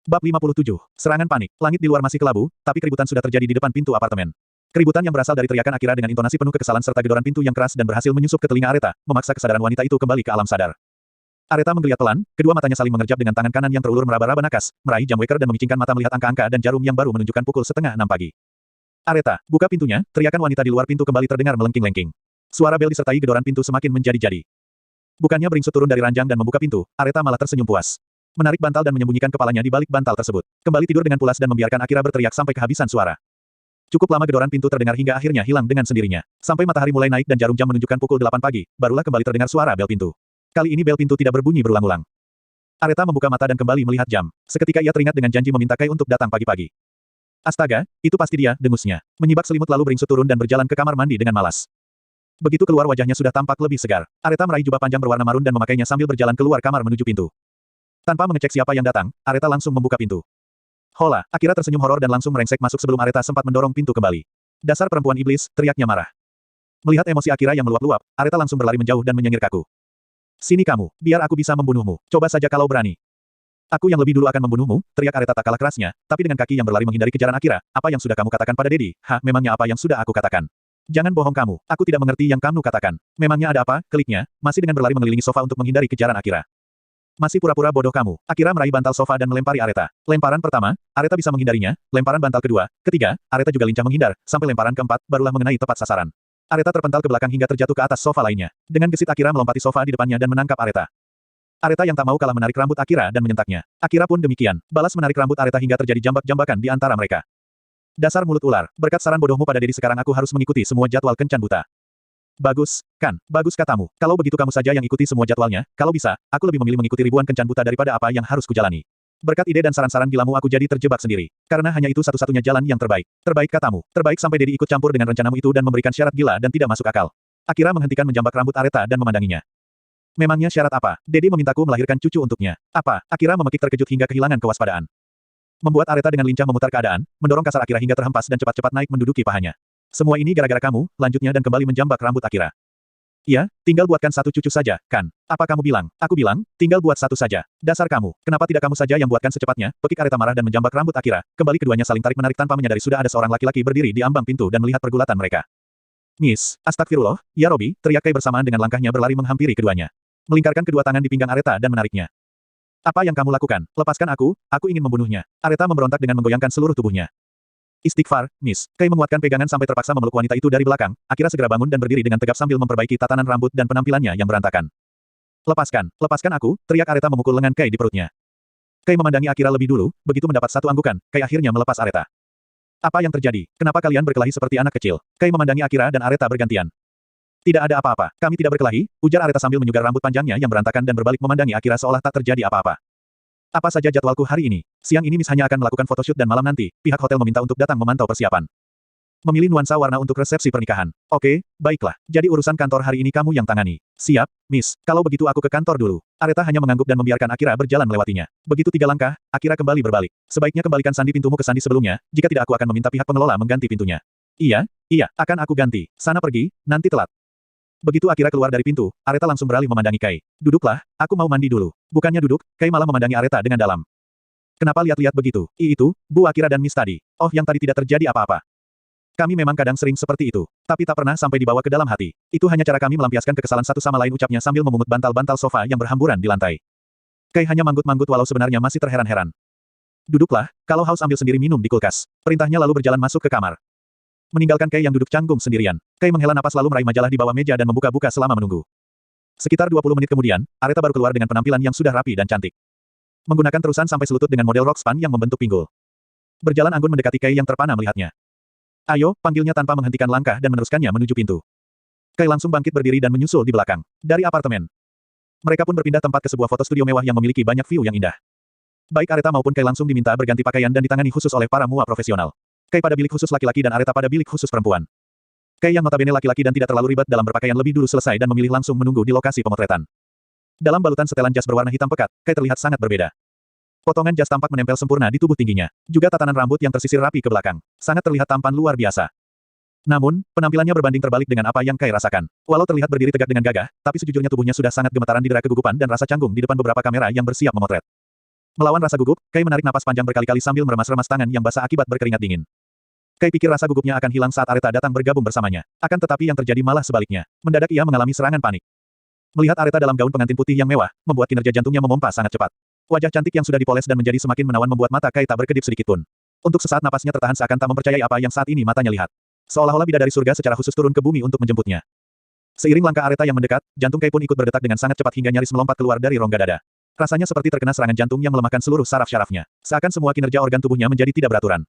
Bab 57. Serangan panik. Langit di luar masih kelabu, tapi keributan sudah terjadi di depan pintu apartemen. Keributan yang berasal dari teriakan Akira dengan intonasi penuh kekesalan serta gedoran pintu yang keras dan berhasil menyusup ke telinga Areta, memaksa kesadaran wanita itu kembali ke alam sadar. Areta menggeliat pelan, kedua matanya saling mengerjap dengan tangan kanan yang terulur meraba-raba nakas, meraih jam waker dan memicingkan mata melihat angka-angka dan jarum yang baru menunjukkan pukul 5:30 pagi. Areta, buka pintunya, teriakan wanita di luar pintu kembali terdengar melengking-lengking. Suara bel disertai gedoran pintu semakin menjadi-jadi. Bukannya beringsut turun dari ranjang dan membuka pintu, Areta malah tersenyum puas. Menarik bantal dan menyembunyikan kepalanya di balik bantal tersebut. Kembali tidur dengan pulas dan membiarkan Akira berteriak sampai kehabisan suara. Cukup lama gedoran pintu terdengar hingga akhirnya hilang dengan sendirinya. Sampai matahari mulai naik dan jarum jam menunjukkan pukul 8 pagi, barulah kembali terdengar suara bel pintu. Kali ini bel pintu tidak berbunyi berulang-ulang. Areta membuka mata dan kembali melihat jam. Seketika ia teringat dengan janji meminta Kai untuk datang pagi-pagi. Astaga, itu pasti dia, dengusnya. Menyibak selimut lalu beringsut turun dan berjalan ke kamar mandi dengan malas. Begitu keluar wajahnya sudah tampak lebih segar. Areta meraih jubah panjang berwarna marun dan memakainya sambil berjalan keluar kamar menuju pintu. Tanpa mengecek siapa yang datang, Areta langsung membuka pintu. Hola, Akira tersenyum horor dan langsung merengsek masuk sebelum Areta sempat mendorong pintu kembali. Dasar perempuan iblis, teriaknya marah. Melihat emosi Akira yang meluap-luap, Areta langsung berlari menjauh dan menyengir kaku. Sini kamu, biar aku bisa membunuhmu. Coba saja kalau berani. Aku yang lebih dulu akan membunuhmu, teriak Areta tak kalah kerasnya, tapi dengan kaki yang berlari menghindari kejaran Akira. Apa yang sudah kamu katakan pada Dedi? Memangnya apa yang sudah aku katakan? Jangan bohong kamu, aku tidak mengerti yang kamu katakan. Memangnya ada apa? Kliknya, masih dengan berlari mengelilingi sofa untuk menghindari kejaran Akira. Masih pura-pura bodoh kamu. Akira meraih bantal sofa dan melempari Areta. Lemparan pertama, Areta bisa menghindarinya, lemparan bantal kedua, ketiga, Areta juga lincah menghindar, sampai lemparan keempat, barulah mengenai tepat sasaran. Areta terpental ke belakang hingga terjatuh ke atas sofa lainnya. Dengan gesit Akira melompati sofa di depannya dan menangkap Areta. Areta yang tak mau kalah menarik rambut Akira dan menyentaknya. Akira pun demikian, balas menarik rambut Areta hingga terjadi jambak-jambakan di antara mereka. Dasar mulut ular, berkat saran bodohmu pada Dedi sekarang aku harus mengikuti semua jadwal kencan buta. Bagus, kan? Bagus katamu. Kalau begitu kamu saja yang ikuti semua jadwalnya, kalau bisa, aku lebih memilih mengikuti ribuan kencan buta daripada apa yang harus kujalani. Berkat ide dan saran-saran gilamu aku jadi terjebak sendiri. Karena hanya itu satu-satunya jalan yang terbaik. Terbaik katamu. Terbaik sampai Dedi ikut campur dengan rencanamu itu dan memberikan syarat gila dan tidak masuk akal. Akira menghentikan menjambak rambut Areta dan memandanginya. Memangnya syarat apa? Dedi memintaku melahirkan cucu untuknya. Apa? Akira memekik terkejut hingga kehilangan kewaspadaan. Membuat Areta dengan lincah memutar keadaan, mendorong kasar Akira hingga terhempas dan cepat-cepat naik menduduki pahanya. Semua ini gara-gara kamu, lanjutnya dan kembali menjambak rambut Akira. Iya, tinggal buatkan satu cucu saja, kan? Apa kamu bilang? Aku bilang, tinggal buat satu saja. Dasar kamu, kenapa tidak kamu saja yang buatkan secepatnya? Pekik Areta marah dan menjambak rambut Akira. Kembali keduanya saling tarik-menarik tanpa menyadari sudah ada seorang laki-laki berdiri di ambang pintu dan melihat pergulatan mereka. Miss, astagfirullah, ya Robi, teriak Kai bersamaan dengan langkahnya berlari menghampiri keduanya. Melingkarkan kedua tangan di pinggang Areta dan menariknya. Apa yang kamu lakukan? Lepaskan aku ingin membunuhnya. Areta memberontak dengan menggoyangkan seluruh tubuhnya. Istighfar, Miss. Kai menguatkan pegangan sampai terpaksa memeluk wanita itu dari belakang. Akira segera bangun dan berdiri dengan tegap sambil memperbaiki tatanan rambut dan penampilannya yang berantakan. Lepaskan aku, teriak Areta memukul lengan Kai di perutnya. Kai memandangi Akira lebih dulu, begitu mendapat satu anggukan, Kai akhirnya melepas Areta. Apa yang terjadi? Kenapa kalian berkelahi seperti anak kecil? Kai memandangi Akira dan Areta bergantian. Tidak ada apa-apa, kami tidak berkelahi, ujar Areta sambil menyugar rambut panjangnya yang berantakan dan berbalik memandangi Akira seolah tak terjadi apa-apa. Apa saja jadwalku hari ini? Siang ini Miss hanya akan melakukan photoshoot dan malam nanti, pihak hotel meminta untuk datang memantau persiapan. Memilih nuansa warna untuk resepsi pernikahan. Oke, baiklah. Jadi urusan kantor hari ini kamu yang tangani. Siap, Miss. Kalau begitu aku ke kantor dulu. Areta hanya mengangguk dan membiarkan Akira berjalan melewatinya. Begitu 3 langkah, Akira kembali berbalik. Sebaiknya kembalikan sandi pintumu ke sandi sebelumnya, jika tidak aku akan meminta pihak pengelola mengganti pintunya. Iya, akan aku ganti. Sana pergi, nanti telat. Begitu Akira keluar dari pintu, Areta langsung beralih memandangi Kai. Duduklah, aku mau mandi dulu. Bukannya duduk, Kai malah memandangi Areta dengan dalam. Kenapa lihat-lihat begitu? Itu, Bu Akira dan Miss tadi. Oh, yang tadi tidak terjadi apa-apa. Kami memang kadang sering seperti itu, tapi tak pernah sampai dibawa ke dalam hati. Itu hanya cara kami melampiaskan kekesalan satu sama lain, ucapnya sambil memungut bantal-bantal sofa yang berhamburan di lantai. Kai hanya manggut-manggut walau sebenarnya masih terheran-heran. Duduklah, kalau haus ambil sendiri minum di kulkas. Perintahnya lalu berjalan masuk ke kamar. Meninggalkan Kai yang duduk canggung sendirian. Kai menghela napas lalu meraih majalah di bawah meja dan membuka-buka selama menunggu. Sekitar 20 menit kemudian, Areta baru keluar dengan penampilan yang sudah rapi dan cantik. Menggunakan terusan sampai selutut dengan model rok span yang membentuk pinggul. Berjalan anggun mendekati Kai yang terpana melihatnya. Ayo, panggilnya tanpa menghentikan langkah dan meneruskannya menuju pintu. Kai langsung bangkit berdiri dan menyusul di belakang. Dari apartemen. Mereka pun berpindah tempat ke sebuah foto studio mewah yang memiliki banyak view yang indah. Baik Areta maupun Kai langsung diminta berganti pakaian dan ditangani khusus oleh para mua profesional. Kai pada bilik khusus laki-laki dan Areta pada bilik khusus perempuan. Kai yang notabene laki-laki dan tidak terlalu ribet dalam berpakaian lebih dulu selesai dan memilih langsung menunggu di lokasi pemotretan. Dalam balutan setelan jas berwarna hitam pekat, Kai terlihat sangat berbeda. Potongan jas tampak menempel sempurna di tubuh tingginya. Juga tatanan rambut yang tersisir rapi ke belakang. Sangat terlihat tampan luar biasa. Namun, penampilannya berbanding terbalik dengan apa yang Kai rasakan. Walau terlihat berdiri tegak dengan gagah, tapi sejujurnya tubuhnya sudah sangat gemetaran didera kegugupan dan rasa canggung di depan beberapa kamera yang bersiap memotret. Melawan rasa gugup, Kai menarik napas panjang berkali-kali sambil meremas-remas tangan yang basah akibat berkeringat dingin. Kai pikir rasa gugupnya akan hilang saat Areta datang bergabung bersamanya. Akan tetapi yang terjadi malah sebaliknya. Mendadak ia mengalami serangan panik. Melihat Areta dalam gaun pengantin putih yang mewah, membuat kinerja jantungnya memompa sangat cepat. Wajah cantik yang sudah dipoles dan menjadi semakin menawan membuat mata Kai tak berkedip sedikitpun. Untuk sesaat napasnya tertahan seakan tak mempercayai apa yang saat ini matanya lihat. Seolah-olah bidadari surga secara khusus turun ke bumi untuk menjemputnya. Seiring langkah Areta yang mendekat, jantung Kai pun ikut berdetak dengan sangat cepat hingga nyaris melompat keluar dari rongga dada. Rasanya seperti terkena serangan jantung yang melemahkan seluruh saraf-syarafnya. Seakan semua kinerja organ tubuhnya menjadi tidak beraturan.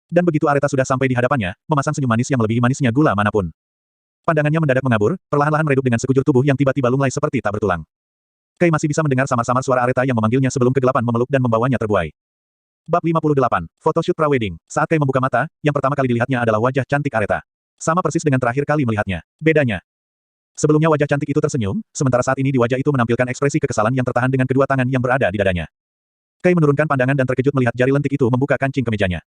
Dan begitu Areta sudah sampai di hadapannya, memasang senyum manis yang melebihi manisnya gula manapun. Pandangannya mendadak mengabur, perlahan-lahan meredup dengan sekujur tubuh yang tiba-tiba lunglai seperti tak bertulang. Kai masih bisa mendengar samar-samar suara Areta yang memanggilnya sebelum kegelapan memeluk dan membawanya terbuai. Bab 58. Photoshoot Prawedding. Saat Kai membuka mata, yang pertama kali dilihatnya adalah wajah cantik Areta. Sama persis dengan terakhir kali melihatnya. Bedanya, sebelumnya wajah cantik itu tersenyum, sementara saat ini di wajah itu menampilkan ekspresi kekesalan yang tertahan dengan kedua tangan yang berada di dadanya. Kai menurunkan pandangan dan terkejut melihat jari lentik itu membuka kancing kemejanya.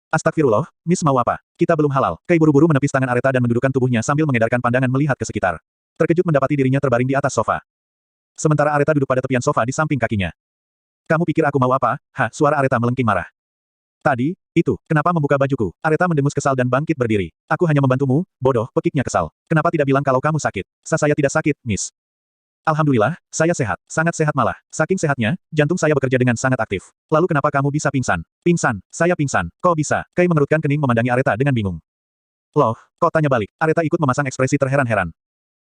Astagfirullah, Miss mau apa? Kita belum halal. Kai buru-buru menepis tangan Areta dan mendudukkan tubuhnya sambil mengedarkan pandangan melihat ke sekitar. Terkejut mendapati dirinya terbaring di atas sofa. Sementara Areta duduk pada tepian sofa di samping kakinya. Kamu pikir aku mau apa? Hah, suara Areta melengking marah. Tadi, itu, kenapa membuka bajuku? Areta mendengus kesal dan bangkit berdiri. Aku hanya membantumu, bodoh, pekiknya kesal. Kenapa tidak bilang kalau kamu sakit? Saya tidak sakit, Miss. Alhamdulillah, saya sehat. Sangat sehat malah. Saking sehatnya, jantung saya bekerja dengan sangat aktif. Lalu kenapa kamu bisa pingsan? Pingsan, saya pingsan. Kok bisa? Kai mengerutkan kening memandangi Areta dengan bingung. Loh, kok tanya balik? Areta ikut memasang ekspresi terheran-heran.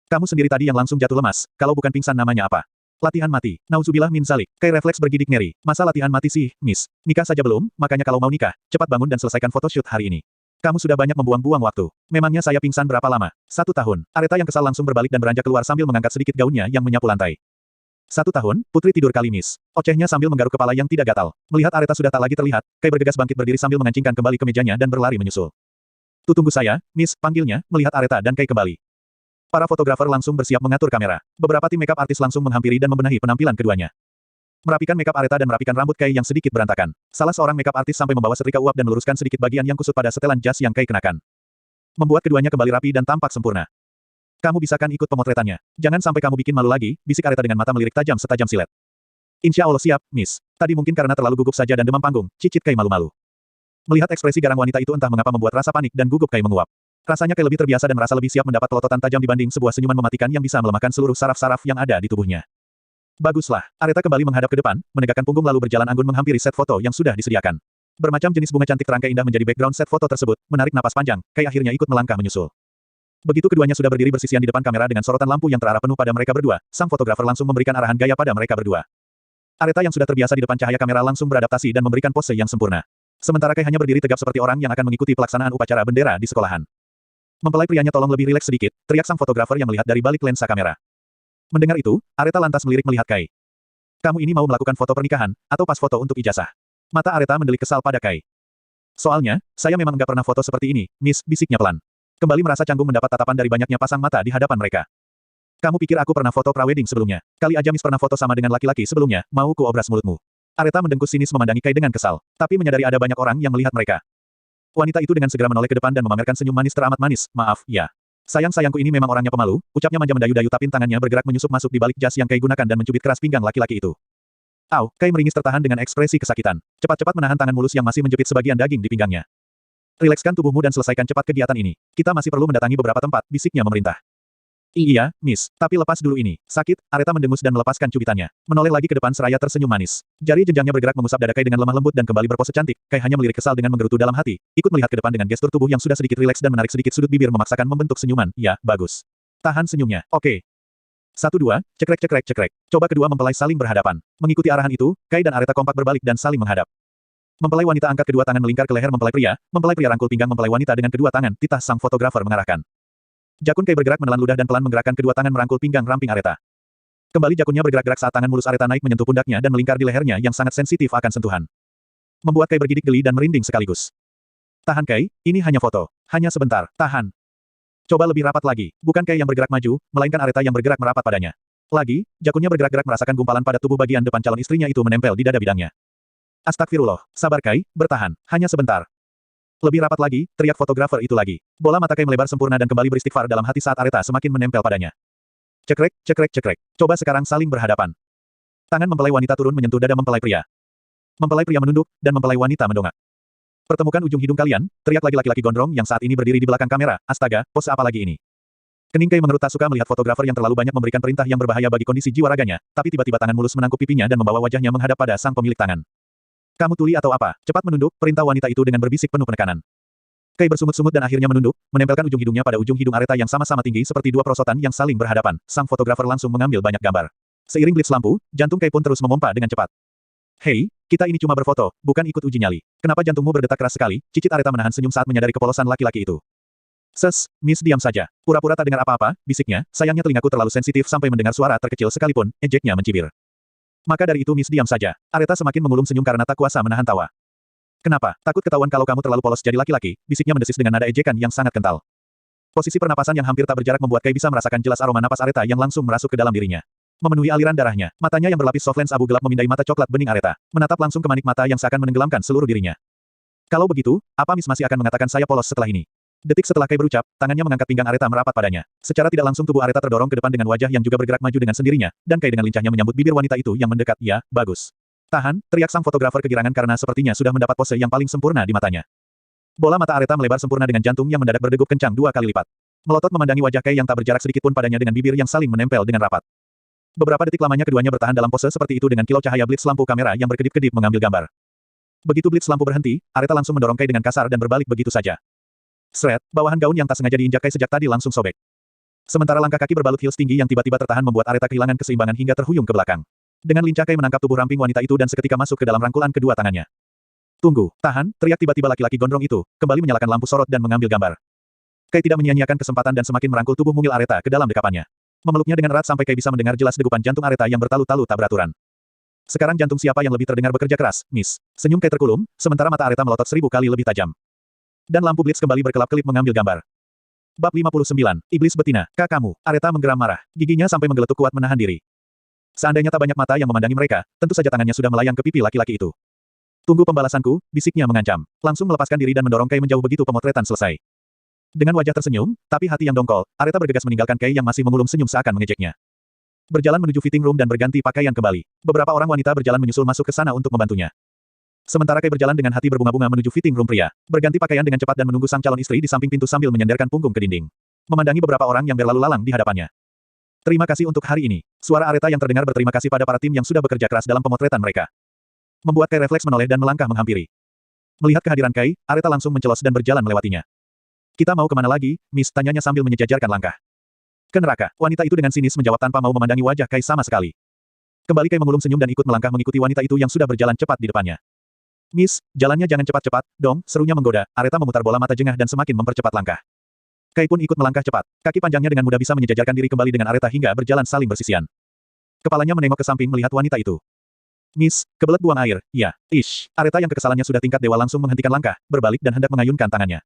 Kamu sendiri tadi yang langsung jatuh lemas, kalau bukan pingsan namanya apa? Latihan mati. Nauzubillah min zalik. Kai refleks bergidik ngeri. Masa latihan mati sih, Miss? Nikah saja belum, makanya kalau mau nikah, cepat bangun dan selesaikan photoshoot hari ini. Kamu sudah banyak membuang-buang waktu. Memangnya saya pingsan berapa lama? 1 tahun. Areta yang kesal langsung berbalik dan beranjak keluar sambil mengangkat sedikit gaunnya yang menyapu lantai. 1 tahun, putri tidur kali Miss. Ocehnya sambil menggaruk kepala yang tidak gatal. Melihat Areta sudah tak lagi terlihat, Kai bergegas bangkit berdiri sambil mengancingkan kembali ke mejanya dan berlari menyusul. Tunggu saya, Miss, panggilnya, melihat Areta dan Kai kembali. Para fotografer langsung bersiap mengatur kamera. Beberapa tim makeup artis langsung menghampiri dan membenahi penampilan keduanya. Merapikan makeup Areta dan merapikan rambut Kai yang sedikit berantakan. Salah seorang makeup artis sampai membawa setrika uap dan meluruskan sedikit bagian yang kusut pada setelan jas yang Kai kenakan. Membuat keduanya kembali rapi dan tampak sempurna. Kamu bisa kan ikut pemotretannya? Jangan sampai kamu bikin malu lagi, bisik Areta dengan mata melirik tajam setajam silet. Insya Allah siap, Miss. Tadi mungkin karena terlalu gugup saja dan demam panggung, cicit Kai malu-malu. Melihat ekspresi garang wanita itu entah mengapa membuat rasa panik dan gugup Kai menguap. Rasanya Kai lebih terbiasa dan merasa lebih siap mendapat pelototan tajam dibanding sebuah senyuman mematikan yang bisa melemahkan seluruh saraf-saraf yang ada di tubuhnya. Baguslah. Areta kembali menghadap ke depan, menegakkan punggung lalu berjalan anggun menghampiri set foto yang sudah disediakan. Bermacam jenis bunga cantik terangkai indah menjadi background set foto tersebut, menarik napas panjang, Kai akhirnya ikut melangkah menyusul. Begitu keduanya sudah berdiri bersisian di depan kamera dengan sorotan lampu yang terarah penuh pada mereka berdua, sang fotografer langsung memberikan arahan gaya pada mereka berdua. Areta yang sudah terbiasa di depan cahaya kamera langsung beradaptasi dan memberikan pose yang sempurna. Sementara Kai hanya berdiri tegap seperti orang yang akan mengikuti pelaksanaan upacara bendera di sekolahan. Mempelai prianya tolong lebih rileks sedikit, teriak sang fotografer yang melihat dari balik lensa kamera. Mendengar itu, Areta lantas melirik melihat Kai. Kamu ini mau melakukan foto pernikahan, atau pas foto untuk ijazah? Mata Areta mendelik kesal pada Kai. Soalnya, saya memang nggak pernah foto seperti ini, Miss, bisiknya pelan. Kembali merasa canggung mendapat tatapan dari banyaknya pasang mata di hadapan mereka. Kamu pikir aku pernah foto prawedding sebelumnya? Kali aja Miss pernah foto sama dengan laki-laki sebelumnya, mau ku obras mulutmu. Areta mendengkus sinis memandangi Kai dengan kesal, tapi menyadari ada banyak orang yang melihat mereka. Wanita itu dengan segera menoleh ke depan dan memamerkan senyum manis teramat manis. Maaf, ya. Sayangku ini memang orangnya pemalu, ucapnya manja mendayu-dayu tapi tangannya bergerak menyusup masuk di balik jas yang Kai gunakan dan mencubit keras pinggang laki-laki itu. Au, Kai meringis tertahan dengan ekspresi kesakitan. Cepat-cepat menahan tangan mulus yang masih menjepit sebagian daging di pinggangnya. Rilekskan tubuhmu dan selesaikan cepat kegiatan ini. Kita masih perlu mendatangi beberapa tempat, bisiknya memerintah. Iya, Miss. Tapi lepas dulu ini. Sakit, Areta mendengus dan melepaskan cubitannya. Menoleh lagi ke depan seraya tersenyum manis. Jari jenjangnya bergerak mengusap dada Kai dengan lemah lembut dan kembali berpose cantik. Kai hanya melirik kesal dengan menggerutu dalam hati. Ikut melihat ke depan dengan gestur tubuh yang sudah sedikit rileks dan menarik sedikit sudut bibir memaksakan membentuk senyuman. Ya, bagus. Tahan senyumnya. Oke. 1 2, cekrek. Coba kedua mempelai saling berhadapan. Mengikuti arahan itu, Kai dan Areta kompak berbalik dan saling menghadap. Mempelai wanita angkat kedua tangan melingkar ke leher mempelai pria rangkul pinggang mempelai wanita dengan kedua tangan, titah sang fotografer mengarahkan. Jakun Kai bergerak menelan ludah dan pelan menggerakkan kedua tangan merangkul pinggang ramping Areta. Kembali jakunnya bergerak-gerak saat tangan mulus Areta naik menyentuh pundaknya dan melingkar di lehernya yang sangat sensitif akan sentuhan. Membuat Kai bergidik geli dan merinding sekaligus. Tahan Kai, ini hanya foto. Hanya sebentar, tahan. Coba lebih rapat lagi, bukan Kai yang bergerak maju, melainkan Areta yang bergerak merapat padanya. Lagi, jakunnya bergerak-gerak merasakan gumpalan pada tubuh bagian depan calon istrinya itu menempel di dada bidangnya. Astagfirullah, sabar Kai, bertahan, hanya sebentar. Lebih rapat lagi, teriak fotografer itu lagi. Bola mata Kai melebar sempurna dan kembali beristighfar dalam hati saat Areta semakin menempel padanya. Cekrek. Coba sekarang saling berhadapan. Tangan mempelai wanita turun menyentuh dada mempelai pria. Mempelai pria menunduk, dan mempelai wanita mendongak. Pertemukan ujung hidung kalian, teriak laki-laki gondrong yang saat ini berdiri di belakang kamera. Astaga, pose apa lagi ini? Kening Kai mengerut tak suka melihat fotografer yang terlalu banyak memberikan perintah yang berbahaya bagi kondisi jiwa raganya, tapi tiba-tiba tangan mulus menangkup pipinya dan membawa wajahnya menghadap pada sang pemilik tangan. Kamu tuli atau apa? Cepat menunduk, perintah wanita itu dengan berbisik penuh penekanan. Kai bersungut-sungut dan akhirnya menunduk, menempelkan ujung hidungnya pada ujung hidung Areta yang sama-sama tinggi seperti dua perosotan yang saling berhadapan. Sang fotografer langsung mengambil banyak gambar. Seiring blitz lampu, jantung Kai pun terus memompa dengan cepat. Hei, kita ini cuma berfoto, bukan ikut uji nyali. Kenapa jantungmu berdetak keras sekali? Cicit Areta menahan senyum saat menyadari kepolosan laki-laki itu. Miss diam saja. Pura-pura tak dengar apa-apa, bisiknya, sayangnya telingaku terlalu sensitif sampai mendengar suara terkecil sekalipun, ejeknya mencibir. Maka dari itu Miss diam saja. Areta semakin mengulum senyum karena tak kuasa menahan tawa. Kenapa? Takut ketahuan kalau kamu terlalu polos jadi laki-laki, bisiknya mendesis dengan nada ejekan yang sangat kental. Posisi pernapasan yang hampir tak berjarak membuat Kai bisa merasakan jelas aroma napas Areta yang langsung merasuk ke dalam dirinya. Memenuhi aliran darahnya, matanya yang berlapis soft lens abu gelap memindai mata coklat bening Areta, menatap langsung ke manik mata yang seakan menenggelamkan seluruh dirinya. Kalau begitu, apa Miss masih akan mengatakan saya polos setelah ini? Detik setelah Kai berucap, tangannya mengangkat pinggang Areta merapat padanya. Secara tidak langsung tubuh Areta terdorong ke depan dengan wajah yang juga bergerak maju dengan sendirinya, dan Kai dengan lincahnya menyambut bibir wanita itu yang mendekat. Ya, bagus. Tahan, teriak sang fotografer kegirangan karena sepertinya sudah mendapat pose yang paling sempurna di matanya. Bola mata Areta melebar sempurna dengan jantung yang mendadak berdegup kencang 2 kali lipat. Melotot memandangi wajah Kai yang tak berjarak sedikit pun padanya dengan bibir yang saling menempel dengan rapat. Beberapa detik lamanya keduanya bertahan dalam pose seperti itu dengan kilau cahaya blitz lampu kamera yang berkedip-kedip mengambil gambar. Begitu blitz lampu berhenti, Areta langsung mendorong Kai dengan kasar dan berbalik begitu saja. Sret, bawahan gaun yang tak sengaja diinjak Kai sejak tadi langsung sobek. Sementara langkah kaki berbalut heels tinggi yang tiba-tiba tertahan membuat Areta kehilangan keseimbangan hingga terhuyung ke belakang. Dengan lincah Kai menangkap tubuh ramping wanita itu dan seketika masuk ke dalam rangkulan kedua tangannya. Tunggu, tahan, teriak tiba-tiba laki-laki gondrong itu, kembali menyalakan lampu sorot dan mengambil gambar. Kai tidak menyia-nyiakan kesempatan dan semakin merangkul tubuh mungil Areta ke dalam dekapannya. Memeluknya dengan erat sampai Kai bisa mendengar jelas degupan jantung Areta yang bertalu-talu tak beraturan. Sekarang jantung siapa yang lebih terdengar bekerja keras, Miss? Senyum Kai terkulum, sementara mata Areta melotot 1000 kali lebih tajam. Dan lampu blitz kembali berkelap-kelip mengambil gambar. Bab 59, Iblis Betina, kamu. Areta menggeram marah, giginya sampai menggeletuk kuat menahan diri. Seandainya tak banyak mata yang memandangi mereka, tentu saja tangannya sudah melayang ke pipi laki-laki itu. Tunggu pembalasanku, bisiknya mengancam. Langsung melepaskan diri dan mendorong Kai menjauh begitu pemotretan selesai. Dengan wajah tersenyum, tapi hati yang dongkol, Areta bergegas meninggalkan Kai yang masih mengulum senyum seakan mengejeknya. Berjalan menuju fitting room dan berganti pakaian kembali. Beberapa orang wanita berjalan menyusul masuk ke sana untuk membantunya. Sementara Kai berjalan dengan hati berbunga-bunga menuju fitting room pria, berganti pakaian dengan cepat dan menunggu sang calon istri di samping pintu sambil menyandarkan punggung ke dinding. Memandangi beberapa orang yang berlalu lalang di hadapannya. Terima kasih untuk hari ini. Suara Areta yang terdengar berterima kasih pada para tim yang sudah bekerja keras dalam pemotretan mereka. Membuat Kai refleks menoleh dan melangkah menghampiri. Melihat kehadiran Kai, Areta langsung mencelos dan berjalan melewatinya. Kita mau kemana lagi, Miss? Tanyanya sambil menyejajarkan langkah. Ke neraka, wanita itu dengan sinis menjawab tanpa mau memandangi wajah Kai sama sekali. Kembali Kai mengulum senyum dan ikut melangkah mengikuti wanita itu yang sudah berjalan cepat di depannya. Miss, jalannya jangan cepat-cepat, dong, serunya menggoda. Areta memutar bola mata jengah dan semakin mempercepat langkah. Kai pun ikut melangkah cepat. Kaki panjangnya dengan mudah bisa menyejajarkan diri kembali dengan Areta hingga berjalan saling bersisian. Kepalanya menengok ke samping melihat wanita itu. Miss, kebelet buang air, ya, ish. Areta yang kekesalannya sudah tingkat dewa langsung menghentikan langkah, berbalik dan hendak mengayunkan tangannya.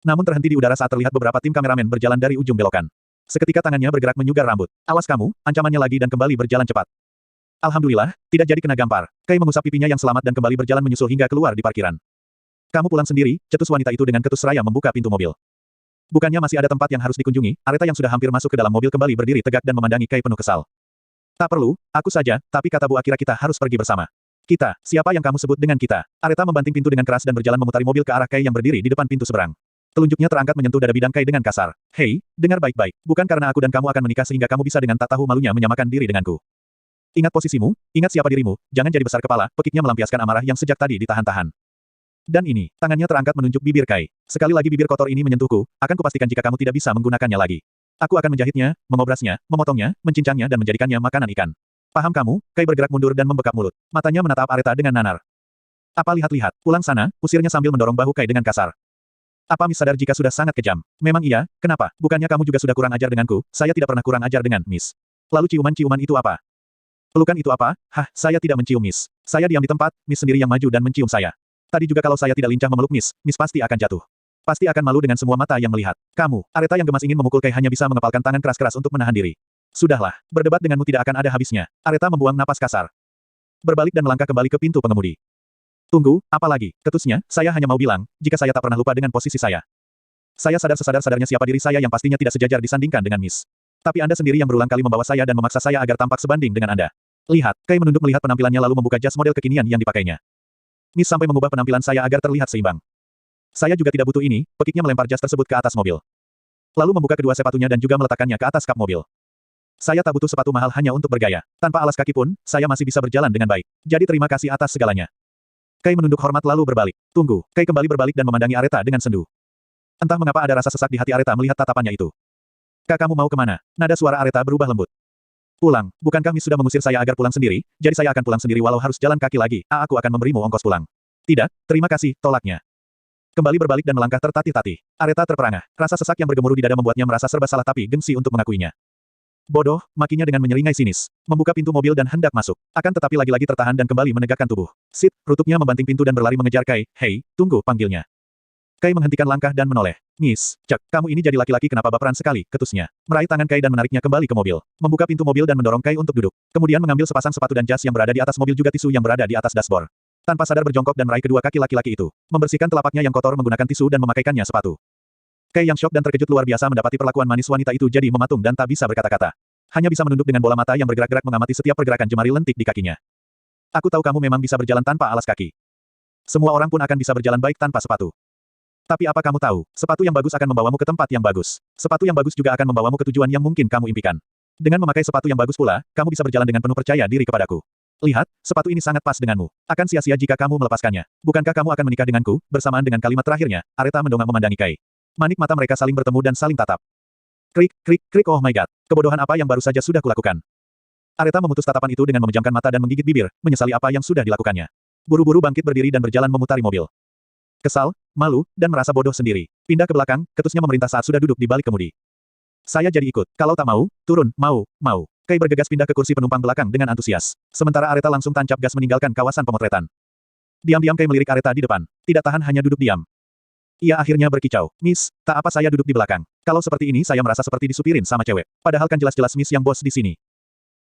Namun terhenti di udara saat terlihat beberapa tim kameramen berjalan dari ujung belokan. Seketika tangannya bergerak menyugar rambut. Awas kamu, ancamannya lagi dan kembali berjalan cepat. Alhamdulillah, tidak jadi kena gampar. Kai mengusap pipinya yang selamat dan kembali berjalan menyusul hingga keluar di parkiran. Kamu pulang sendiri, cetus wanita itu dengan ketus seraya membuka pintu mobil. Bukannya masih ada tempat yang harus dikunjungi, Areta yang sudah hampir masuk ke dalam mobil kembali berdiri tegak dan memandangi Kai penuh kesal. Tak perlu, aku saja, tapi kata Bu Akira kita harus pergi bersama. Kita, siapa yang kamu sebut dengan kita? Areta membanting pintu dengan keras dan berjalan memutari mobil ke arah Kai yang berdiri di depan pintu seberang. Telunjuknya terangkat menyentuh dada bidang Kai dengan kasar. Hei, dengar baik-baik, bukan karena aku dan kamu akan menikah sehingga kamu bisa dengan tak tahu malunya menyamakan diri denganku. Ingat posisimu, ingat siapa dirimu, jangan jadi besar kepala, pekiknya melampiaskan amarah yang sejak tadi ditahan-tahan. Dan ini, tangannya terangkat menunjuk bibir Kai. Sekali lagi bibir kotor ini menyentuhku, akan kupastikan jika kamu tidak bisa menggunakannya lagi. Aku akan menjahitnya, mengobrasnya, memotongnya, mencincangnya dan menjadikannya makanan ikan. Paham kamu? Kai bergerak mundur dan membekap mulut. Matanya menatap Areta dengan nanar. Apa lihat-lihat, pulang sana, usirnya sambil mendorong bahu Kai dengan kasar. Apa Miss sadar jika sudah sangat kejam? Memang iya, kenapa? Bukannya kamu juga sudah kurang ajar denganku? Saya tidak pernah kurang ajar dengan Miss. Lalu ciuman-ciuman itu apa? Pelukan itu apa? Hah, saya tidak mencium Miss. Saya diam di tempat, Miss sendiri yang maju dan mencium saya. Tadi juga kalau saya tidak lincah memeluk Miss, Miss pasti akan jatuh. Pasti akan malu dengan semua mata yang melihat. Kamu, Areta yang gemas ingin memukul Kai hanya bisa mengepalkan tangan keras-keras untuk menahan diri. Sudahlah, berdebat denganmu tidak akan ada habisnya. Areta membuang napas kasar. Berbalik dan melangkah kembali ke pintu pengemudi. Tunggu, apa lagi? Ketusnya, saya hanya mau bilang, jika saya tak pernah lupa dengan posisi saya. Saya sadar sesadar-sadarnya siapa diri saya yang pastinya tidak sejajar disandingkan dengan Miss. Tapi Anda sendiri yang berulang kali membawa saya dan memaksa saya agar tampak sebanding dengan Anda. Lihat, Kai menunduk melihat penampilannya lalu membuka jas model kekinian yang dipakainya. Miss sampai mengubah penampilan saya agar terlihat seimbang. Saya juga tidak butuh ini, pekiknya melempar jas tersebut ke atas mobil. Lalu membuka kedua sepatunya dan juga meletakkannya ke atas kap mobil. Saya tak butuh sepatu mahal hanya untuk bergaya. Tanpa alas kaki pun, saya masih bisa berjalan dengan baik. Jadi terima kasih atas segalanya. Kai menunduk hormat lalu berbalik. Tunggu, Kai kembali berbalik dan memandangi Areta dengan sendu. Entah mengapa ada rasa sesak di hati Areta melihat tatapannya itu. Kak, kamu mau kemana? Nada suara Areta berubah lembut. Pulang, bukankah Miss sudah mengusir saya agar pulang sendiri, jadi saya akan pulang sendiri walau harus jalan kaki lagi, aku akan memberimu ongkos pulang. Tidak, terima kasih, tolaknya. Kembali berbalik dan melangkah tertatih-tatih. Areta terperangah, rasa sesak yang bergemuruh di dada membuatnya merasa serba salah tapi gengsi untuk mengakuinya. Bodoh, makinya dengan menyeringai sinis. Membuka pintu mobil dan hendak masuk. Akan tetapi lagi-lagi tertahan dan kembali menegakkan tubuh. Sit, rutuknya membanting pintu dan berlari mengejar Kai, hei, tunggu, panggilnya. Kai menghentikan langkah dan menoleh. Miss, cek, kamu ini jadi laki-laki kenapa baperan sekali, ketusnya. Meraih tangan Kai dan menariknya kembali ke mobil. Membuka pintu mobil dan mendorong Kai untuk duduk. Kemudian mengambil sepasang sepatu dan jas yang berada di atas mobil juga tisu yang berada di atas dashboard. Tanpa sadar berjongkok dan meraih kedua kaki laki-laki itu. Membersihkan telapaknya yang kotor menggunakan tisu dan memakaikannya sepatu. Kai yang syok dan terkejut luar biasa mendapati perlakuan manis wanita itu jadi mematung dan tak bisa berkata-kata. Hanya bisa menunduk dengan bola mata yang bergerak-gerak mengamati setiap pergerakan jemari lentik di kakinya. Aku tahu kamu memang bisa berjalan tanpa alas kaki. Semua orang pun akan bisa berjalan baik tanpa sepatu. Tapi apa kamu tahu, sepatu yang bagus akan membawamu ke tempat yang bagus. Sepatu yang bagus juga akan membawamu ke tujuan yang mungkin kamu impikan. Dengan memakai sepatu yang bagus pula, kamu bisa berjalan dengan penuh percaya diri kepadaku. Lihat, sepatu ini sangat pas denganmu. Akan sia-sia jika kamu melepaskannya. Bukankah kamu akan menikah denganku? Bersamaan dengan kalimat terakhirnya, Areta mendongak memandangi Kai. Manik mata mereka saling bertemu dan saling tatap. Krik, krik, krik, oh my god. Kebodohan apa yang baru saja sudah kulakukan. Areta memutus tatapan itu dengan memejamkan mata dan menggigit bibir, menyesali apa yang sudah dilakukannya. Buru-buru bangkit berdiri dan berjalan memutari mobil. Kesal, malu, dan merasa bodoh sendiri. Pindah ke belakang, ketusnya memerintah saat sudah duduk di balik kemudi. Saya jadi ikut. Kalau tak mau, turun, mau. Kai bergegas pindah ke kursi penumpang belakang dengan antusias. Sementara Areta langsung tancap gas meninggalkan kawasan pemotretan. Diam-diam Kai melirik Areta di depan. Tidak tahan hanya duduk diam. Ia akhirnya berkicau. Miss, tak apa saya duduk di belakang. Kalau seperti ini saya merasa seperti disupirin sama cewek. Padahal kan jelas-jelas Miss yang bos di sini.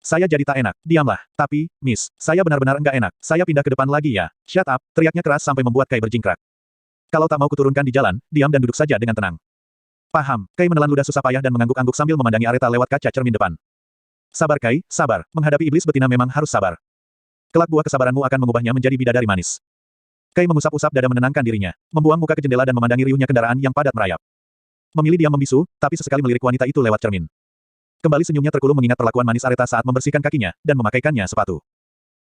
Saya jadi tak enak. Diamlah. Tapi, Miss, saya benar-benar enggak enak. Saya pindah ke depan lagi ya. Shut up, teriaknya keras sampai membuat Kai berjingkrak. Kalau tak mau kuturunkan di jalan, diam dan duduk saja dengan tenang. Paham. Kai menelan ludah susah payah dan mengangguk-angguk sambil memandangi Areta lewat kaca cermin depan. Sabar Kai, sabar. Menghadapi iblis betina memang harus sabar. Kelak buah kesabaranmu akan mengubahnya menjadi bidadari manis. Kai mengusap-usap dada menenangkan dirinya. Membuang muka ke jendela dan memandangi riuhnya kendaraan yang padat merayap. Memilih diam membisu, tapi sesekali melirik wanita itu lewat cermin. Kembali senyumnya terkulum mengingat perlakuan manis Areta saat membersihkan kakinya, dan memakaikannya sepatu.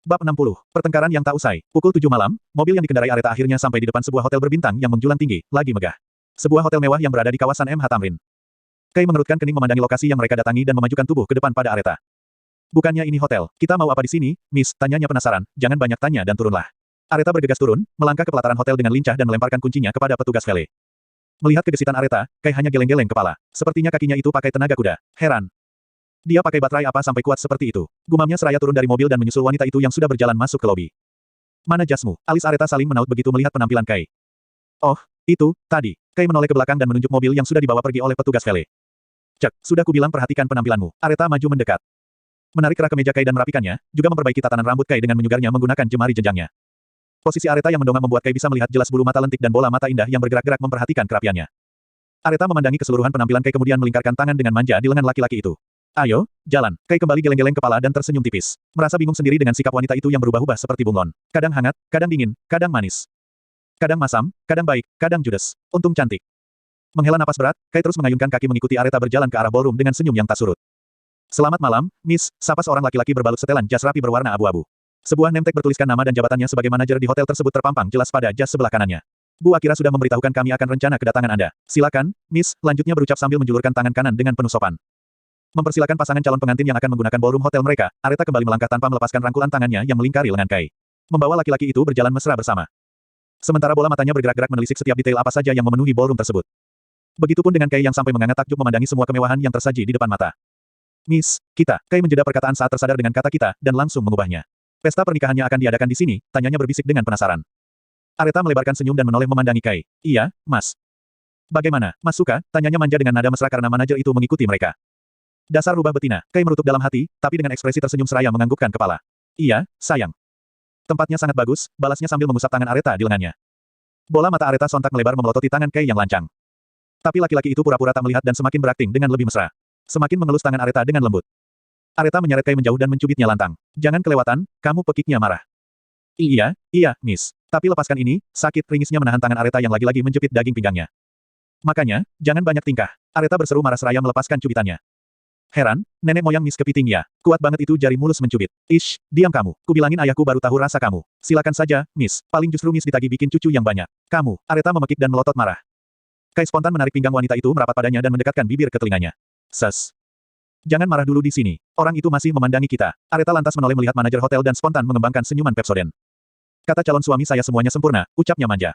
Bab 60. Pertengkaran yang tak usai. Pukul 7 malam, mobil yang dikendarai Areta akhirnya sampai di depan sebuah hotel berbintang yang menjulang tinggi, lagi megah. Sebuah hotel mewah yang berada di kawasan MH Tamrin. Kai mengerutkan kening memandangi lokasi yang mereka datangi dan memajukan tubuh ke depan pada Areta. Bukannya ini hotel, kita mau apa di sini, Miss? Tanyanya penasaran, jangan banyak tanya dan turunlah. Areta bergegas turun, melangkah ke pelataran hotel dengan lincah dan melemparkan kuncinya kepada petugas valet. Melihat kegesitan Areta, Kai hanya geleng-geleng kepala. Sepertinya kakinya itu pakai tenaga kuda. Heran. Dia pakai baterai apa sampai kuat seperti itu? Gumamnya seraya turun dari mobil dan menyusul wanita itu yang sudah berjalan masuk ke lobi. Mana jasmu? Alis Areta saling menaut begitu melihat penampilan Kai. Oh, itu, tadi. Kai menoleh ke belakang dan menunjuk mobil yang sudah dibawa pergi oleh petugas valet. Cek, sudah kubilang perhatikan penampilanmu. Areta maju mendekat. Menarik kerak kemeja Kai dan merapikannya, juga memperbaiki tatanan rambut Kai dengan menyugarnya menggunakan jemari jenjangnya. Posisi Areta yang mendongak membuat Kai bisa melihat jelas bulu mata lentik dan bola mata indah yang bergerak-gerak memperhatikan kerapiannya. Areta memandangi keseluruhan penampilan Kai kemudian melingkarkan tangan dengan manja di lengan laki-laki itu. Ayo, jalan. Kai kembali geleng-geleng kepala dan tersenyum tipis. Merasa bingung sendiri dengan sikap wanita itu yang berubah-ubah seperti bunglon. Kadang hangat, kadang dingin, kadang manis. Kadang masam, kadang baik, kadang judes. Untung cantik. Menghela napas berat, Kai terus mengayunkan kaki mengikuti Areta berjalan ke arah ballroom dengan senyum yang tak surut. Selamat malam, Miss, sapa seorang laki-laki berbalut setelan jas rapi berwarna abu-abu. Sebuah nemtek bertuliskan nama dan jabatannya sebagai manajer di hotel tersebut terpampang jelas pada jas sebelah kanannya. Bu Akira sudah memberitahukan kami akan rencana kedatangan Anda. Silakan, Miss, lanjutnya berucap sambil menjulurkan tangan kanan dengan penuh sopan. Mempersilakan pasangan calon pengantin yang akan menggunakan ballroom hotel mereka, Areta kembali melangkah tanpa melepaskan rangkulan tangannya yang melingkari lengan Kai. Membawa laki-laki itu berjalan mesra bersama. Sementara bola matanya bergerak-gerak menelisik setiap detail apa saja yang memenuhi ballroom tersebut. Begitupun dengan Kai yang sampai menganga takjub memandangi semua kemewahan yang tersaji di depan mata. Miss, kita, Kai menjeda perkataan saat tersadar dengan kata kita, dan langsung mengubahnya. Pesta pernikahannya akan diadakan di sini, tanyanya berbisik dengan penasaran. Areta melebarkan senyum dan menoleh memandangi Kai. Iya, Mas. Bagaimana, Mas suka? Tanyanya manja dengan nada mesra karena manajer itu mengikuti mereka. Dasar rubah betina, Kai merutuk dalam hati, tapi dengan ekspresi tersenyum seraya menganggukkan kepala. Iya, sayang. Tempatnya sangat bagus, balasnya sambil mengusap tangan Areta di lengannya. Bola mata Areta sontak melebar memelototi tangan Kai yang lancang. Tapi laki-laki itu pura-pura tak melihat dan semakin berakting dengan lebih mesra. Semakin mengelus tangan Areta dengan lembut. Areta menyeret Kai menjauh dan mencubitnya lantang. Jangan kelewatan, kamu pekiknya marah. Iya, iya, Miss. Tapi lepaskan ini, sakit ringisnya menahan tangan Areta yang lagi-lagi menjepit daging pinggangnya. Makanya, jangan banyak tingkah. Areta berseru marah seraya melepaskan cubitannya. Heran, nenek moyang Miss kepiting ya. Kuat banget itu jari mulus mencubit. Ish, diam kamu. Kubilangin ayahku baru tahu rasa kamu. Silakan saja, Miss. Paling justru Miss ditagih bikin cucu yang banyak. Kamu, Areta memekik dan melotot marah. Kai spontan menarik pinggang wanita itu merapat padanya dan mendekatkan bibir ke telinganya. Ses. Jangan marah dulu di sini. Orang itu masih memandangi kita. Areta lantas menoleh melihat manajer hotel dan spontan mengembangkan senyuman Pepsodent. Kata calon suami saya semuanya sempurna, ucapnya manja.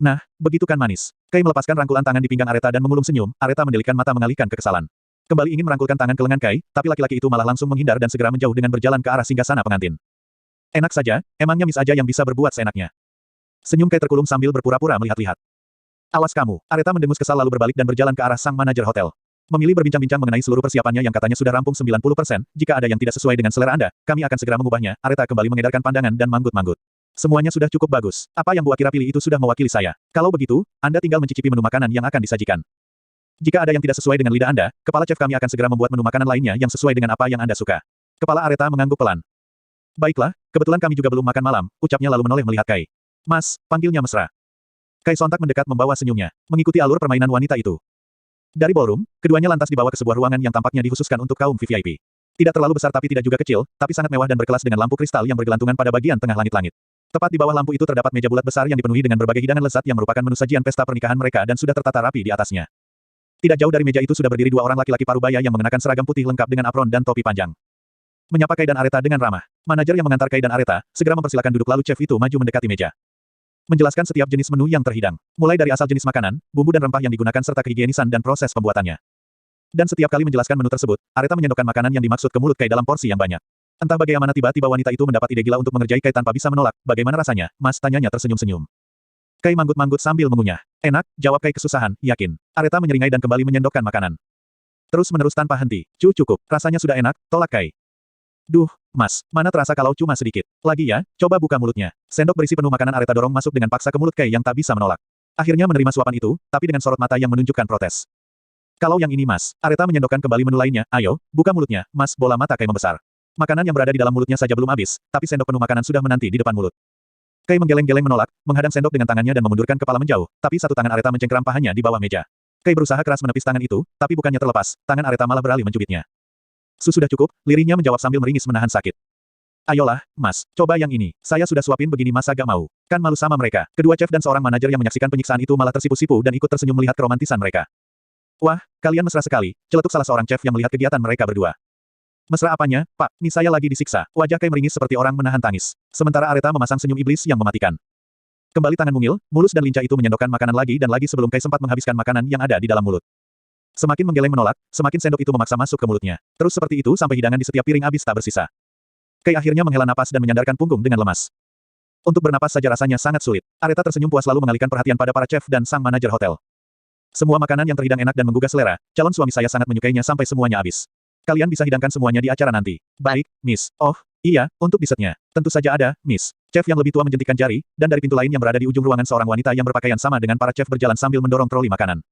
Nah, begitu kan manis. Kai melepaskan rangkulan tangan di pinggang Areta dan mengulum senyum. Areta mendelikkan mata mengalihkan kekesalan. Kembali ingin merangkulkan tangan ke lengan Kai, tapi laki-laki itu malah langsung menghindar dan segera menjauh dengan berjalan ke arah singgasana pengantin. Enak saja, emangnya Miss aja yang bisa berbuat seenaknya. Senyum Kai terkulum sambil berpura-pura melihat-lihat. Awas kamu, Areta mendengus kesal lalu berbalik dan berjalan ke arah sang manajer hotel. Memilih berbincang-bincang mengenai seluruh persiapannya yang katanya sudah rampung 90%, jika ada yang tidak sesuai dengan selera Anda, kami akan segera mengubahnya. Areta kembali mengedarkan pandangan dan manggut-manggut. Semuanya sudah cukup bagus. Apa yang Bu Akira pilih itu sudah mewakili saya. Kalau begitu, Anda tinggal mencicipi menu makanan yang akan disajikan. Jika ada yang tidak sesuai dengan lidah Anda, kepala chef kami akan segera membuat menu makanan lainnya yang sesuai dengan apa yang Anda suka. Kepala Areta mengangguk pelan. Baiklah, kebetulan kami juga belum makan malam, ucapnya lalu menoleh melihat Kai. Mas, panggilnya mesra. Kai sontak mendekat membawa senyumnya, mengikuti alur permainan wanita itu. Dari ballroom, keduanya lantas dibawa ke sebuah ruangan yang tampaknya dikhususkan untuk kaum VIP. Tidak terlalu besar tapi tidak juga kecil, tapi sangat mewah dan berkelas dengan lampu kristal yang bergelantungan pada bagian tengah langit-langit. Tepat di bawah lampu itu terdapat meja bulat besar yang dipenuhi dengan berbagai hidangan lezat yang merupakan menu sajian pesta pernikahan mereka dan sudah tertata rapi di atasnya. Tidak jauh dari meja itu sudah berdiri dua orang laki-laki parubaya yang mengenakan seragam putih lengkap dengan apron dan topi panjang. Menyapa Kai dan Areta dengan ramah. Manajer yang mengantar Kai dan Areta, segera mempersilakan duduk lalu chef itu maju mendekati meja. Menjelaskan setiap jenis menu yang terhidang. Mulai dari asal jenis makanan, bumbu dan rempah yang digunakan serta kehigienisan dan proses pembuatannya. Dan setiap kali menjelaskan menu tersebut, Areta menyendokkan makanan yang dimaksud ke mulut Kai dalam porsi yang banyak. Entah bagaimana tiba-tiba wanita itu mendapat ide gila untuk mengerjai Kai tanpa bisa menolak. Bagaimana rasanya, Mas? Tanyanya tersenyum-senyum. Kai manggut-manggut sambil mengunyah. Enak, jawab Kai kesusahan, yakin. Areta menyeringai dan kembali menyendokkan makanan. Terus-menerus tanpa henti. Cukup, rasanya sudah enak, tolak Kai. Duh, Mas, mana terasa kalau cuma sedikit. Lagi ya, coba buka mulutnya. Sendok berisi penuh makanan Areta dorong masuk dengan paksa ke mulut Kai yang tak bisa menolak. Akhirnya menerima suapan itu, tapi dengan sorot mata yang menunjukkan protes. Kalau yang ini Mas, Areta menyendokkan kembali menu lainnya. Ayo, buka mulutnya, Mas. Bola mata Kai membesar. Makanan yang berada di dalam mulutnya saja belum habis, tapi sendok penuh makanan sudah menanti di depan mulut. Kai menggeleng-geleng menolak, menghadang sendok dengan tangannya dan memundurkan kepala menjauh, tapi satu tangan Areta mencengkeram pahanya di bawah meja. Kai berusaha keras menepis tangan itu, tapi bukannya terlepas, tangan Areta malah beralih mencubitnya. Sudah cukup, lirihnya menjawab sambil meringis menahan sakit. Ayolah, Mas, coba yang ini. Saya sudah suapin begini masa gak mau. Kan malu sama mereka. Kedua chef dan seorang manajer yang menyaksikan penyiksaan itu malah tersipu-sipu dan ikut tersenyum melihat keromantisan mereka. Wah, kalian mesra sekali, celetuk salah seorang chef yang melihat kegiatan mereka berdua. Mesra apanya, Pak? Nih saya lagi disiksa. Wajah Kai meringis seperti orang menahan tangis. Sementara Areta memasang senyum iblis yang mematikan. Kembali tangan mungil, mulus dan lincah itu menyendokkan makanan lagi dan lagi sebelum Kai sempat menghabiskan makanan yang ada di dalam mulut. Semakin menggeleng menolak, semakin sendok itu memaksa masuk ke mulutnya. Terus seperti itu sampai hidangan di setiap piring habis tak bersisa. Kai akhirnya menghela napas dan menyandarkan punggung dengan lemas. Untuk bernapas saja rasanya sangat sulit. Areta tersenyum puas lalu mengalihkan perhatian pada para chef dan sang manajer hotel. Semua makanan yang terhidang enak dan menggugah selera, calon suami saya sangat menyukainya sampai semuanya habis. Kalian bisa hidangkan semuanya di acara nanti. Baik, Miss. Oh, iya, untuk dessertnya. Tentu saja ada, Miss. Chef yang lebih tua menjentikkan jari, dan dari pintu lain yang berada di ujung ruangan seorang wanita yang berpakaian sama dengan para chef berjalan sambil mendorong troli makanan.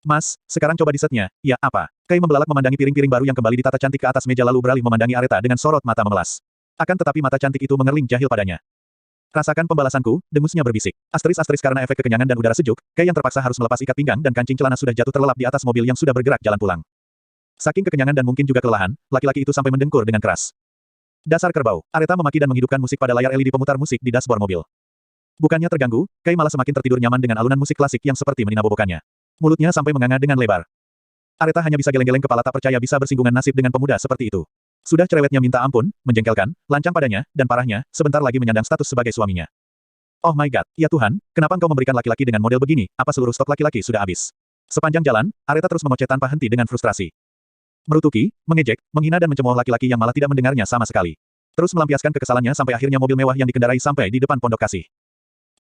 Mas, sekarang coba dessertnya. Ya, apa? Kai membelalak memandangi piring-piring baru yang kembali ditata cantik ke atas meja lalu beralih memandangi Areta dengan sorot mata memelas. Akan tetapi mata cantik itu mengerling jahil padanya. Rasakan pembalasanku, dengusnya berbisik. Asteris-asteris karena efek kekenyangan dan udara sejuk, Kai yang terpaksa harus melepas ikat pinggang dan kancing celana sudah jatuh terlelap di atas mobil yang sudah bergerak jalan pulang. Saking kekenyangan dan mungkin juga kelelahan, laki-laki itu sampai mendengkur dengan keras. Dasar kerbau, Areta memaki dan menghidupkan musik pada layar LED pemutar musik di dashboard mobil. Bukannya terganggu, Kai malah semakin tertidur nyaman dengan alunan musik klasik yang seperti meninabobokannya. Mulutnya sampai menganga dengan lebar. Areta hanya bisa geleng-geleng kepala tak percaya bisa bersinggungan nasib dengan pemuda seperti itu. Sudah cerewetnya minta ampun, menjengkelkan, lancang padanya, dan parahnya, sebentar lagi menyandang status sebagai suaminya. Oh my god, ya Tuhan, kenapa engkau memberikan laki-laki dengan model begini, apa seluruh stok laki-laki sudah habis? Sepanjang jalan, Areta terus mengoceh tanpa henti dengan frustrasi. Merutuki, mengejek, menghina dan mencemooh laki-laki yang malah tidak mendengarnya sama sekali. Terus melampiaskan kekesalannya sampai akhirnya mobil mewah yang dikendarai sampai di depan pondok kasih.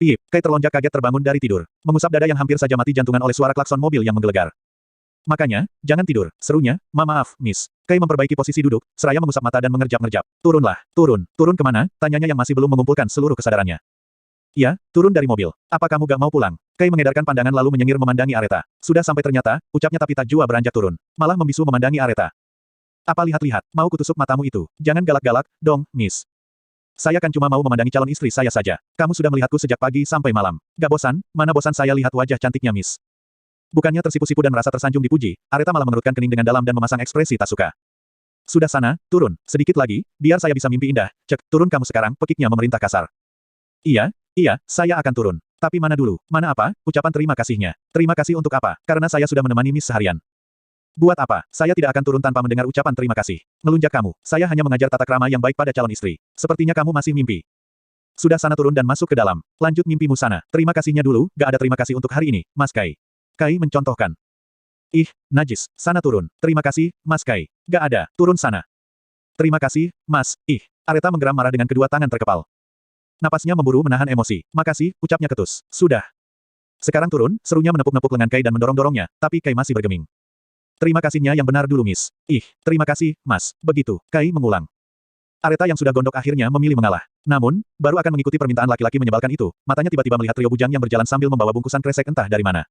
Piip, Kai terlonjak kaget terbangun dari tidur. Mengusap dada yang hampir saja mati jantungan oleh suara klakson mobil yang menggelegar. Makanya, jangan tidur, serunya, maaf, Miss. Kai memperbaiki posisi duduk, seraya mengusap mata dan mengerjap-ngerjap. Turunlah, turun kemana? Tanyanya yang masih belum mengumpulkan seluruh kesadarannya. Ya, turun dari mobil. Apa kamu gak mau pulang? Kai mengedarkan pandangan lalu menyengir memandangi Areta. Sudah sampai ternyata, ucapnya tapi tak jua beranjak turun. Malah membisu memandangi Areta. Apa lihat-lihat, mau kutusuk matamu itu? Jangan galak-galak, dong, Miss. Saya kan cuma mau memandangi calon istri saya saja. Kamu sudah melihatku sejak pagi sampai malam. Gak bosan? Mana bosan saya lihat wajah cantiknya, Miss. Bukannya tersipu-sipu dan merasa tersanjung dipuji, Areta malah mengerutkan kening dengan dalam dan memasang ekspresi tak suka. Sudah sana, turun. Sedikit lagi, biar saya bisa mimpi indah. Cek, turun kamu sekarang, pekiknya memerintah kasar. Iya, saya akan turun. Tapi mana dulu? Mana apa? Ucapan terima kasihnya. Terima kasih untuk apa? Karena saya sudah menemani Miss seharian. Buat apa? Saya tidak akan turun tanpa mendengar ucapan terima kasih. Melunjak kamu. Saya hanya mengajar tata krama yang baik pada calon istri. Sepertinya kamu masih mimpi. Sudah sana turun dan masuk ke dalam. Lanjut mimpimu sana. Terima kasihnya dulu, gak ada terima kasih untuk hari ini, Mas Kai. Kai mencontohkan. Ih, najis. Sana turun. Terima kasih, Mas Kai. Gak ada. Turun sana. Terima kasih, Mas. Ih. Areta menggeram marah dengan kedua tangan terkepal. Napasnya memburu menahan emosi. Makasih, ucapnya ketus. Sudah. Sekarang turun, serunya menepuk-nepuk lengan Kai dan mendorong-dorongnya, tapi Kai masih bergeming. Terima kasihnya yang benar dulu, Miss. Ih, terima kasih, Mas. Begitu, Kai mengulang. Areta yang sudah gondok akhirnya memilih mengalah. Namun, baru akan mengikuti permintaan laki-laki menyebalkan itu, matanya tiba-tiba melihat trio bujang yang berjalan sambil membawa bungkusan kresek entah dari mana.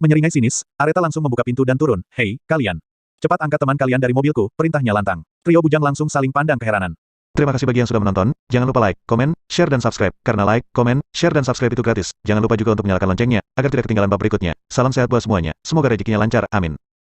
Menyeringai sinis, Areta langsung membuka pintu dan turun. Hei, kalian. Cepat angkat teman kalian dari mobilku, perintahnya lantang. Trio bujang langsung saling pandang keheranan. Terima kasih bagi yang sudah menonton, jangan lupa like, komen, share dan subscribe, karena like, komen, share dan subscribe itu gratis. Jangan lupa juga untuk menyalakan loncengnya, agar tidak ketinggalan bab berikutnya. Salam sehat buat semuanya, semoga rezekinya lancar, amin.